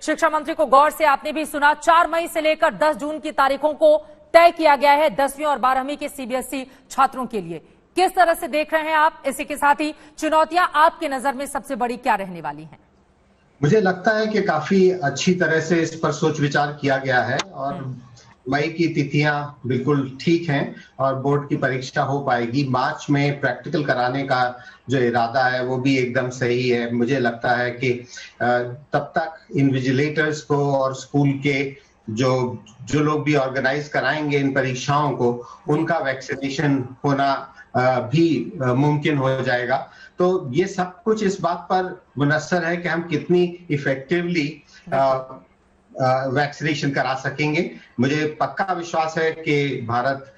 शिक्षा मंत्री को गौर से आपने भी सुना, 4 मई से लेकर 10 जून की तारीखों को तय किया गया है 10वीं और 12वीं के सीबीएसई छात्रों के लिए। किस तरह से देख रहे हैं आप? इसी के साथ ही चुनौतियां आपकी नजर में सबसे बड़ी क्या रहने वाली हैं? मुझे लगता है कि काफी अच्छी तरह से इस पर सोच विचार किया गया है और मई की तिथियां बिल्कुल ठीक हैं और बोर्ड की परीक्षा हो पाएगी। मार्च में प्रैक्टिकल कराने का जो इरादा है वो भी एकदम सही है। मुझे लगता है कि तब तक इन्विजिलेटर्स को और स्कूल के जो लोग भी ऑर्गेनाइज कराएंगे इन परीक्षाओं को, उनका वैक्सीनेशन होना भी मुमकिन हो जाएगा। तो ये सब कुछ इस बात पर मुनस्सर है कि हम कितनी इफेक्टिवली वैक्सीनेशन करा सकेंगे। मुझे पक्का विश्वास है कि भारत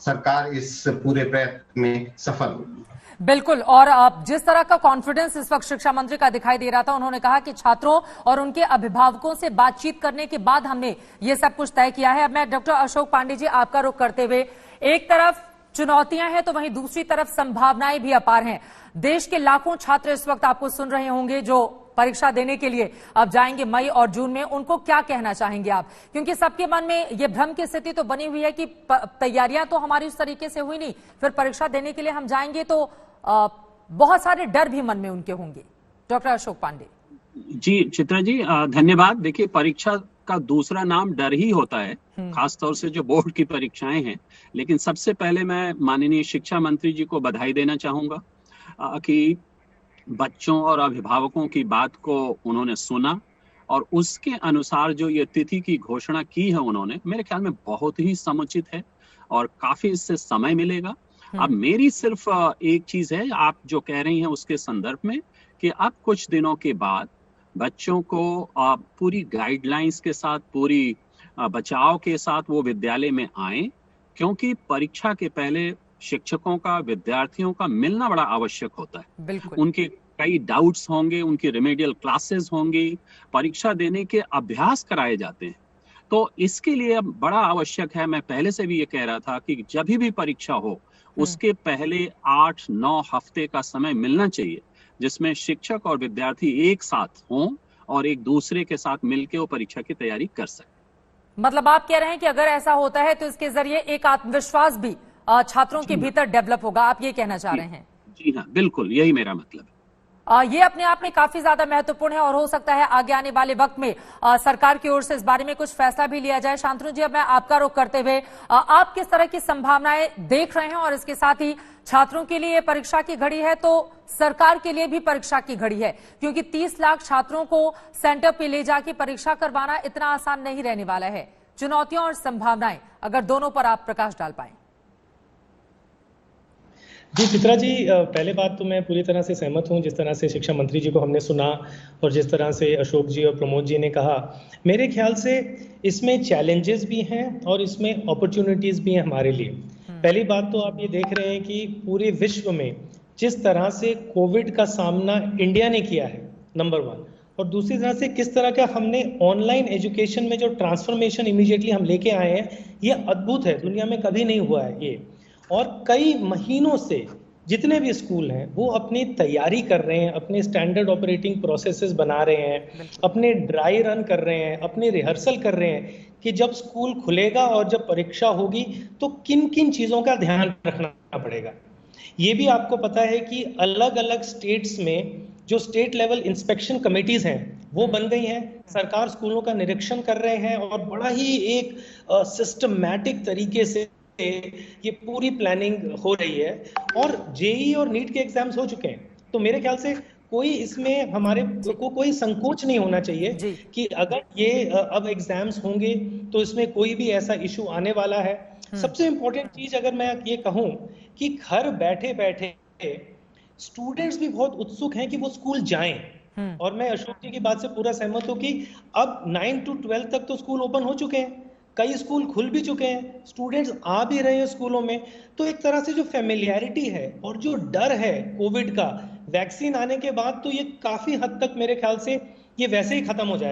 सरकार इस पूरे प्रयत्न में सफल होगी। बिल्कुल, और जिस तरह का कॉन्फिडेंस इस वक्त शिक्षा मंत्री का दिखाई दे रहा था, उन्होंने कहा कि छात्रों और उनके अभिभावकों से बातचीत करने के बाद हमने ये सब कुछ तय किया है। अब मैं डॉक्टर अशोक पांडे जी आपका रुख करते हुए, एक तरफ चुनौतियां हैं तो वहीं दूसरी तरफ संभावनाएं भी अपार हैं। देश के लाखों छात्र इस वक्त आपको सुन रहे होंगे जो परीक्षा देने के लिए अब जाएंगे मई और जून में। उनको क्या कहना चाहेंगे आप? क्योंकि सबके मन में ये भ्रम की स्थिति तो बनी हुई है कि तैयारियां तो हमारी उस तरीके से हुई नहीं, फिर परीक्षा देने के लिए हम जाएंगे तो बहुत सारे डर भी मन में उनके होंगे। डॉक्टर अशोक पांडे जी। चित्रा जी धन्यवाद। देखिए, परीक्षा का दूसरा नाम डर ही होता है, खासतौर से जो बोर्ड की परीक्षाएं हैं। लेकिन सबसे पहले मैं माननीय शिक्षा मंत्री जी को बधाई देना चाहूंगा कि बच्चों और अभिभावकों की बात को उन्होंने सुना और उसके अनुसार जो ये तिथि की घोषणा की है उन्होंने, मेरे ख्याल में बहुत ही समुचित है और काफी इससे समय मिलेगा। अब मेरी सिर्फ एक चीज है, आप जो कह रही हैं उसके संदर्भ में, कि अब कुछ दिनों के बाद बच्चों को पूरी गाइडलाइंस के साथ, पूरी बचाव के साथ वो विद्यालय में आए, क्योंकि परीक्षा के पहले शिक्षकों का, विद्यार्थियों का मिलना बड़ा आवश्यक होता है। बिल्कुल। उनके कई डाउट्स होंगे, उनकी रिमेडियल क्लासेस होंगी, परीक्षा देने के अभ्यास कराए जाते हैं। तो इसके लिए अब बड़ा आवश्यक है, मैं पहले से भी ये कह रहा था कि जब भी परीक्षा हो उसके पहले 8-9 हफ्ते का समय मिलना चाहिए, जिसमें शिक्षक और विद्यार्थी एक साथ हों और एक दूसरे के साथ मिलकर वो परीक्षा की तैयारी कर सकें। मतलब आप कह रहे हैं कि अगर ऐसा होता है तो इसके जरिए एक आत्मविश्वास भी छात्रों के भीतर डेवलप होगा, आप ये कहना चाह रहे हैं? जी हाँ, बिल्कुल यही मेरा मतलब है। ये अपने आप में काफी ज्यादा महत्वपूर्ण है और हो सकता है आगे आने वाले वक्त में सरकार की ओर से इस बारे में कुछ फैसला भी लिया जाए। शांतनु जी, अब मैं आपका रुख करते हुए, आप किस तरह की संभावनाएं देख रहे हैं? और इसके साथ ही छात्रों के लिए परीक्षा की घड़ी है तो सरकार के लिए भी परीक्षा की घड़ी है, क्योंकि 30 लाख छात्रों को सेंटर पे ले जाके परीक्षा करवाना इतना आसान नहीं रहने वाला है। चुनौतियां और संभावनाएं, अगर दोनों पर आप प्रकाश डाल पाए। जी चित्रा जी, पहले बात तो मैं पूरी तरह से सहमत हूं जिस तरह से शिक्षा मंत्री जी को हमने सुना और जिस तरह से अशोक जी और प्रमोद जी ने कहा। मेरे ख्याल से इसमें चैलेंजेस भी हैं और इसमें अपॉर्चुनिटीज भी हैं हमारे लिए। पहली बात तो आप ये देख रहे हैं कि पूरे विश्व में जिस तरह से कोविड का सामना इंडिया ने किया है, नंबर 1, और दूसरी तरह से किस तरह का हमने ऑनलाइन एजुकेशन में जो ट्रांसफॉर्मेशन इमीडिएटली हम लेके आए हैं, ये अद्भुत है, दुनिया में कभी नहीं हुआ है ये। और कई महीनों से जितने भी स्कूल हैं वो अपनी तैयारी कर रहे हैं, अपने स्टैंडर्ड ऑपरेटिंग प्रोसेसेस बना रहे हैं, अपने ड्राई रन कर रहे हैं, अपने रिहर्सल कर रहे हैं कि जब स्कूल खुलेगा और जब परीक्षा होगी तो किन किन चीज़ों का ध्यान रखना पड़ेगा। ये भी आपको पता है कि अलग अलग स्टेट्स में जो स्टेट लेवल इंस्पेक्शन कमेटीज हैं वो बन गई हैं। सरकार स्कूलों का निरीक्षण कर रहे हैं और बड़ा ही एक सिस्टमैटिक तरीके से ये पूरी प्लानिंग हो रही है। और जेई और नीट के एग्जाम्स हो चुके हैं, तो मेरे ख्याल से कोई इसमें हमारे को कोई संकोच नहीं होना चाहिए कि अगर ये अब एग्जाम्स होंगे तो इसमें कोई भी ऐसा इशू आने वाला है। सबसे इंपॉर्टेंट चीज अगर मैं ये कहूं कि घर बैठे बैठे स्टूडेंट्स भी बहुत उत्सुक हैं कि वो स्कूल जाएं। और मैं अशोक जी की बात से पूरा सहमत हूं कि अब 9 to 12 तक तो स्कूल ओपन हो चुके हैं, कई स्कूल खुल भी चुके हैं, स्टूडेंट्स आ भी रहे हैं स्कूलों में। तो एक तरह से जो फेमिलियरिटी है और जो डर है कोविड का, वैक्सीन आने के बाद तो ये काफी हद तक मेरे ख्याल से ये वैसे ही खत्म हो जाएगा।